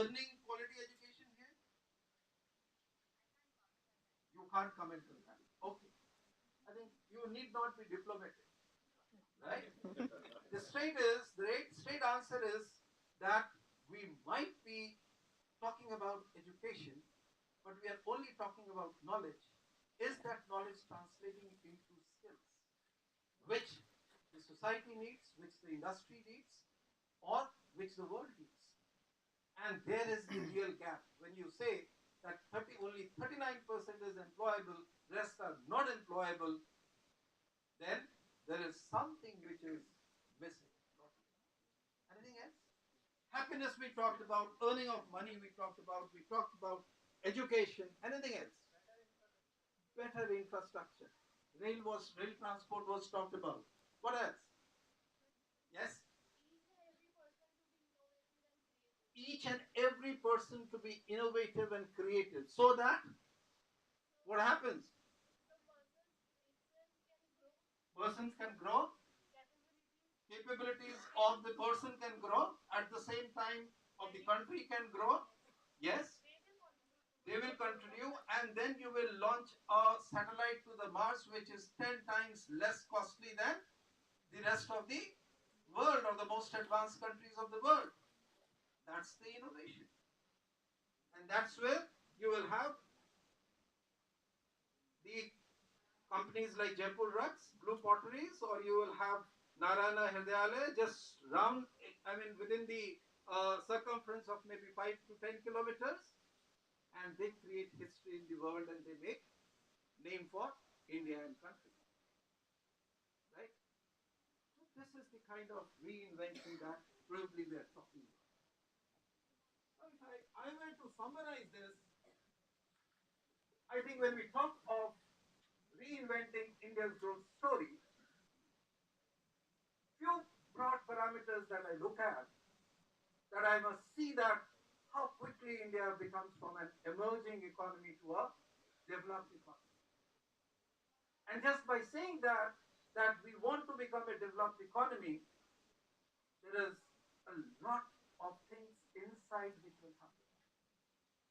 earning quality education here? You can't comment on that. Okay. I think you need not be diplomatic, right? The straight answer is that we might be talking about education, but we are only talking about knowledge. Is that knowledge translating into skills, which the society needs, which the industry needs, or which the world needs? And there is the real gap. When you say that only 39% is employable, rest are not employable, then there is something which is missing. Anything else? Happiness we talked about, earning of money we talked about education. Anything else? Better infrastructure. Rail transport was talked about. What else? Yes? Each and every person to be innovative and creative so that what happens? Persons can grow, capabilities of the person can grow, at the same time of the country can grow. Yes, they will continue, and then you will launch a satellite to the Mars which is 10 times less costly than the rest of the world or the most advanced countries of the world. That's the innovation. And that's where you will have the companies like Jaipur Rugs, Blue Potteries, or you will have Narayana Hridayalaya just round, I mean, within the circumference of maybe 5 to 10 kilometers, and they create history in the world and they make name for India and country. Right? So this is the kind of reinvention that probably we are talking about. So if I were to summarize this, I think when we talk of reinventing India's growth story, few broad parameters that I look at, that I must see that how quickly India becomes from an emerging economy to a developed economy. And just by saying that we want to become a developed economy, there is a lot of things inside which will happen.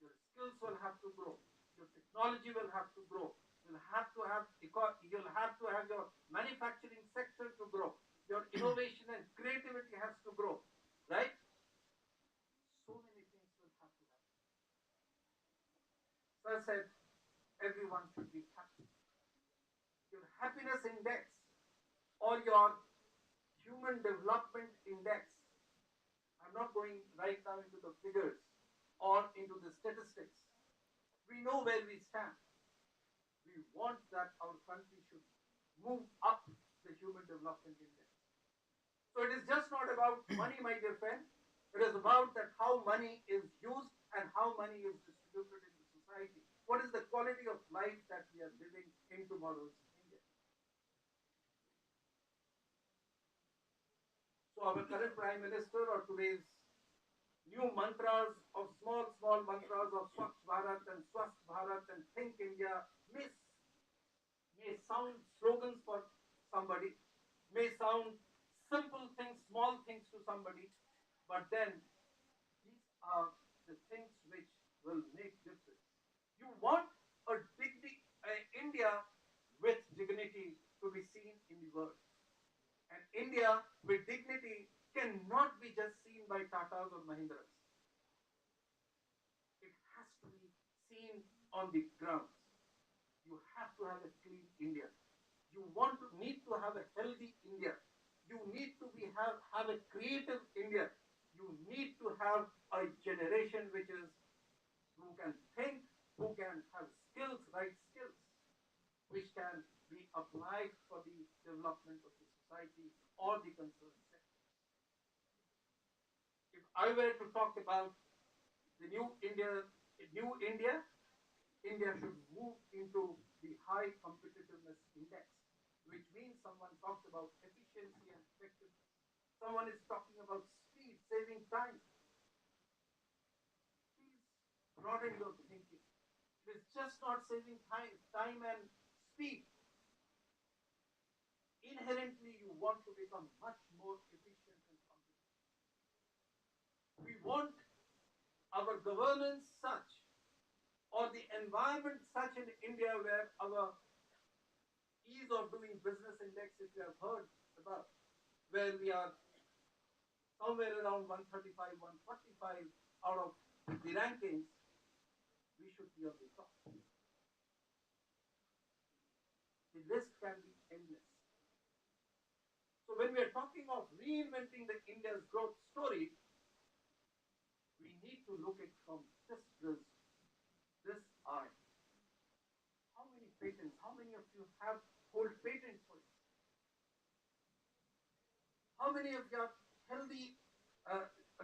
Your skills will have to grow. Your technology will have to grow. You'll have to have your manufacturing sector to grow. Your innovation and creativity has to grow, right? So many things will have to happen. So I said, everyone should be happy. Your happiness index or your human development index, I'm not going right now into the figures or into the statistics. We know where we stand. We want that our country should move up the human development index. So it is just not about money, my dear friend. It is about that how money is used and how money is distributed in the society. What is the quality of life that we are living in tomorrow's India? So our current Prime Minister or today's new mantras of small mantras of Swachh Bharat and Swasth Bharat and Think India may sound slogans for somebody, may sound simple things, small things to somebody, but then these are the things which will make difference. You want a India with dignity to be seen in the world. And India with dignity cannot be just seen by Tatas or Mahindras. It has to be seen on the ground. You have to have a clean India. You need to have a healthy India. You need to have a creative India. You need to have a generation who can think, who can have skills, right skills, which can be applied for the development of the society or the concerned sector. If I were to talk about the new India, India should move into the high competitiveness index, which means someone talks about efficiency and effectiveness. Someone is talking about speed, saving time. Please broaden your thinking. It is just not saving time and speed. Inherently, you want to become much more efficient and competitive. We want our governance such or the environment such in India where our ease of doing business index, if you have heard about, where we are somewhere around 135, 145 out of the rankings, we should be on the top. The list can be endless. So when we are talking of reinventing the India's growth story, we need to look at from this prism, this eye. How many patents? How many of you have hold patents for it? How many of you are healthy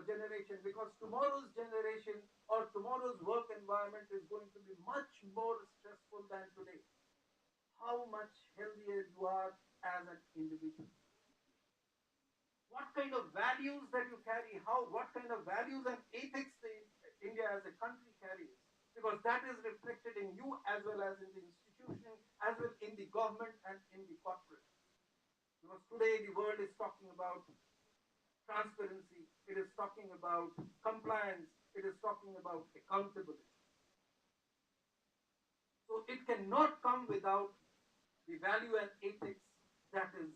generation? Because tomorrow's generation or tomorrow's work environment is going to be much more stressful than today. How much healthier you are as an individual? What kind of values that you carry? What kind of values and ethics India as a country carries? Because that is reflected in you as well as in the institution, as well in the government and in the corporate. Because today the world is talking about transparency, it is talking about compliance, it is talking about accountability. So it cannot come without the value and ethics that is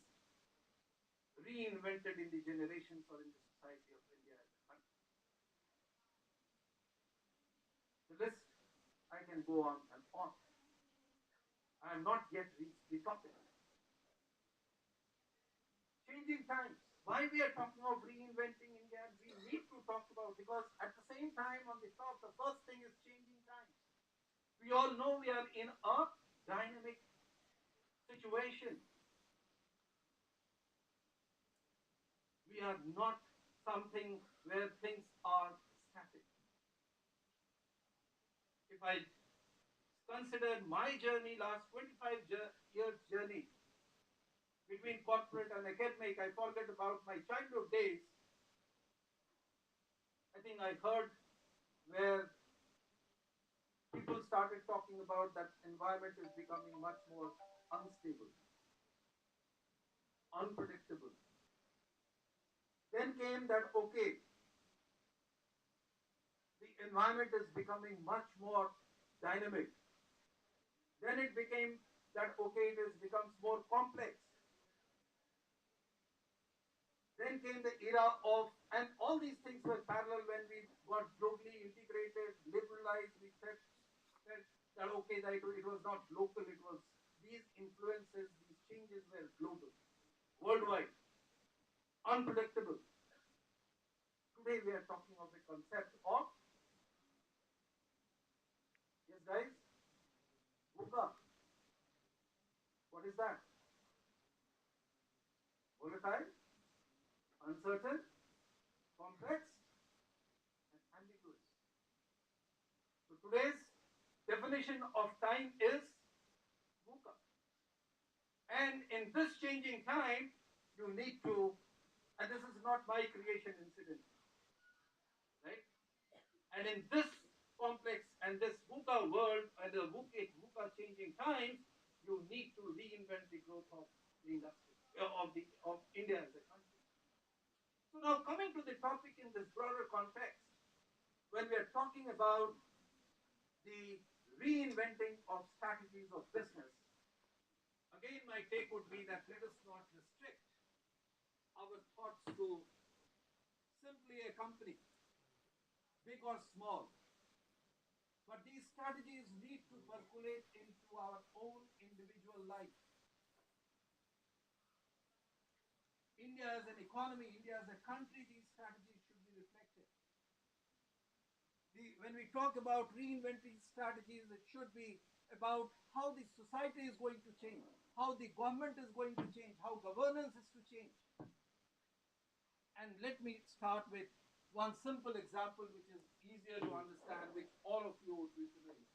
reinvented in the generations or in the society of India as a country. The list, I can go on and on. I have not yet reached the topic. Changing times. Why we are talking of reinventing India, we need to talk about, because at the same time on the top, the first thing is changing times. We all know we are in a dynamic situation. We are not something where things are static. If I consider my journey, last 25 years journey between corporate and academic, I forget about my childhood days. I think I heard where people started talking about that environment is becoming much more unstable, unpredictable. Then came that, okay, the environment is becoming much more dynamic. Then it became that, okay, becomes more complex. Then came the era of, and all these things were parallel when we got globally integrated, liberalized. We said that okay, that it was not local, it was these influences, these changes were global, worldwide, unpredictable. Today we are talking of a concept of, yes guys, VUCA. What is that? Volatile, uncertain, complex, and ambiguous. So today's definition of time is VUCA. And in this changing time, you need to, and this is not my creation incident, right? And in this complex and this VUCA world and the VUCA changing times, you need to reinvent the growth of the industry, of India as a country. So now coming to the topic in this broader context, when we are talking about the reinventing of strategies of business, again my take would be that let us not restrict our thoughts to simply a company, big or small. But these strategies need to percolate into our own individual life. India as an economy, India as a country, these strategies should be reflected. When we talk about reinventing strategies, it should be about how the society is going to change, how the government is going to change, how governance is to change. And let me start with one simple example which is easier to understand, which all of you would be familiar.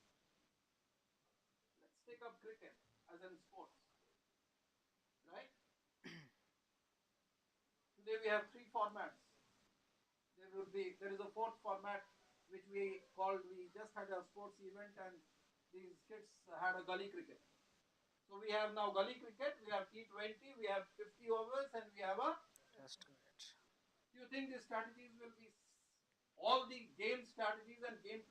Let's take up cricket as in sports, right? Today we have three formats. There is a fourth format which we just had a sports event and these kids had a gully cricket. So we have now gully cricket, we have T20, we have 50 overs and we have a Just a minute. do you think the strategies will be all the game strategies and game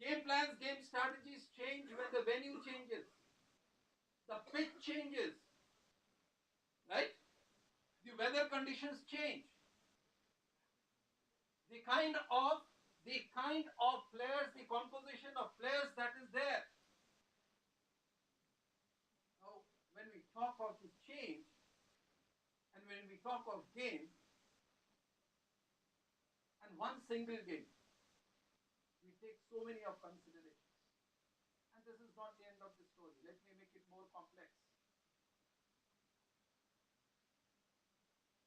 Game plans, game strategies change when the venue changes, the pitch changes, right? The weather conditions change. The kind of players, the composition of players that is there. Now, when we talk of the change and when we talk of game and one single game, we take so many of considerations. And this is not the end of the story. Let me make it more complex.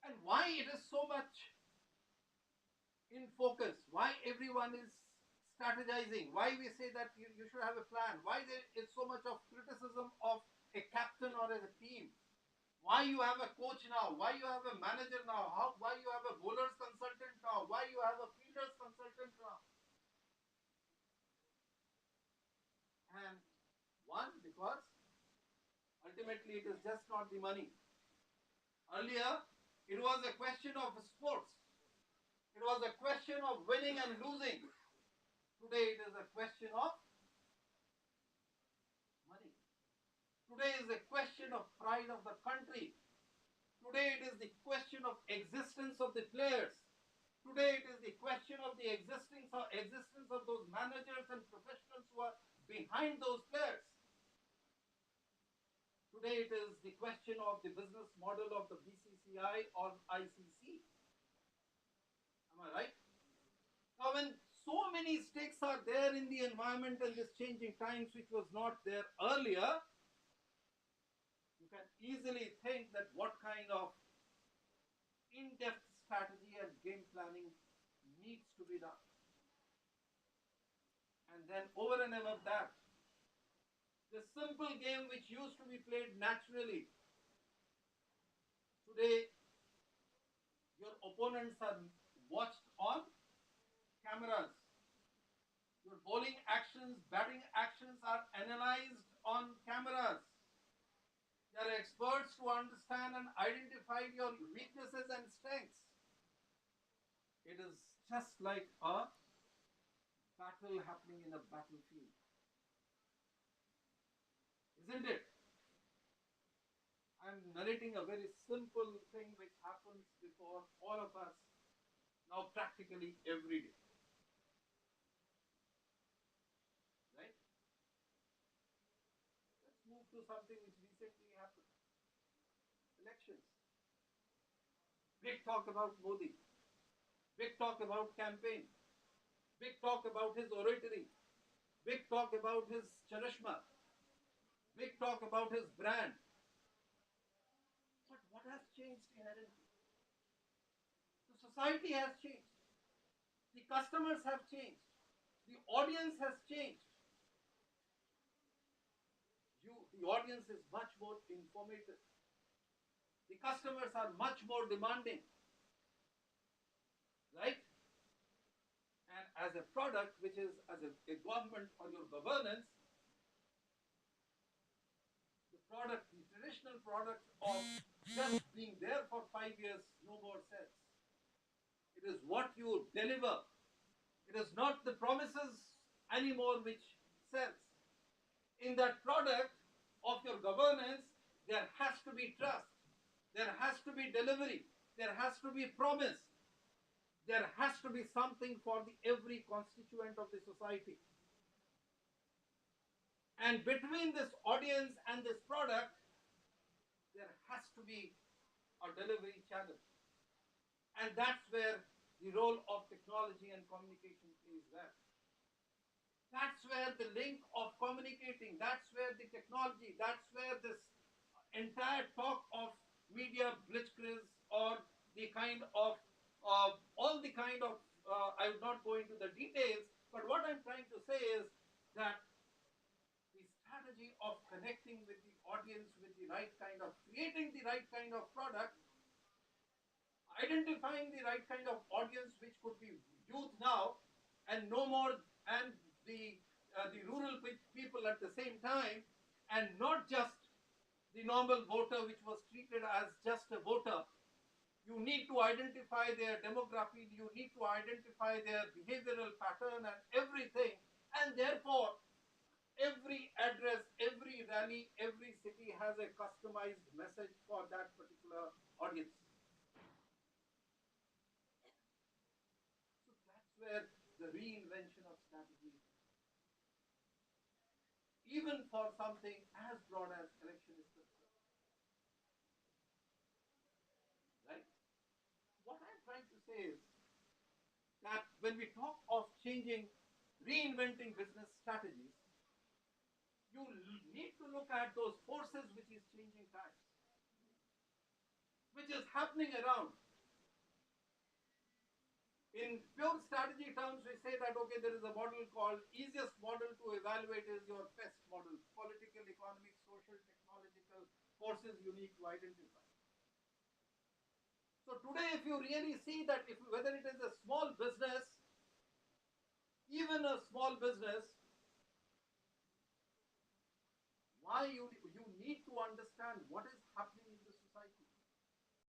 And why it is so much in focus, why everyone is strategizing, why we say that you should have a plan, why there is so much of criticism of a captain or as a team, why you have a coach now, why you have a manager now, why you have a bowler's consultant now, why you have a fielder's consultant now. And one, because ultimately it is just not the money. Earlier, it was a question of sports. It was a question of winning and losing. Today it is a question of money. Today is a question of pride of the country. Today it is the question of existence of the players. Today it is the question of the existence of those managers and professionals who are behind those players. Today it is the question of the business model of the BCCI or ICC. Am I right? Now, when so many stakes are there in the environment and this changing times, which was not there earlier, you can easily think that what kind of in-depth strategy and game planning needs to be done. And then over and above that, the simple game which used to be played naturally, today your opponents are watched on cameras. Your bowling actions, batting actions are analyzed on cameras. There are experts to understand and identify your weaknesses and strengths. It is just like a battle happening in a battlefield. Isn't it? I'm narrating a very simple thing which happens before all of us now practically every day. Right? Let's move to something which recently happened. Elections. Big talk about Modi. Big talk about campaign. Big talk about his oratory. Big talk about his charishma. Big talk about his brand. But what has changed inherently? The society has changed. The customers have changed. The audience has changed. The audience is much more informative. The customers are much more demanding. Right? And as a product, which is as a government or your governance, the traditional product of just being there for 5 years no more sells. It is what you deliver. It is not the promises anymore which sells. In that product of your governance, there has to be trust. There has to be delivery. There has to be promise. There has to be something for every constituent of the society. And between this audience and this product, there has to be a delivery channel. And that's where the role of technology and communication plays there. That's where the link of communicating, that's where the technology, that's where this entire talk of media blitzkrieg or the kind of, all the kind of, I would not go into the details, but what I'm trying to say is that the strategy of connecting with the audience with the right kind of, creating the right kind of product, identifying the right kind of audience, which could be youth now and no more, and the rural people at the same time, and not just the normal voter which was treated as just a voter. You need to identify their demography, you need to identify their behavioral pattern and everything, And therefore, every address, every rally, every city has a customized message for that particular audience. So that's where the reinvention of strategy, even for something as broad as election is concerned, right? What I'm trying to say is that when we talk of changing, reinventing business strategies, you need to look at those forces which is changing times, which is happening around. In pure strategy terms, we say that, okay, there is a model called easiest model to evaluate is your PEST model, political, economic, social, technological forces you need to identify. So today, if you really see that if whether it is a small business, even a small business, why you need to understand what is happening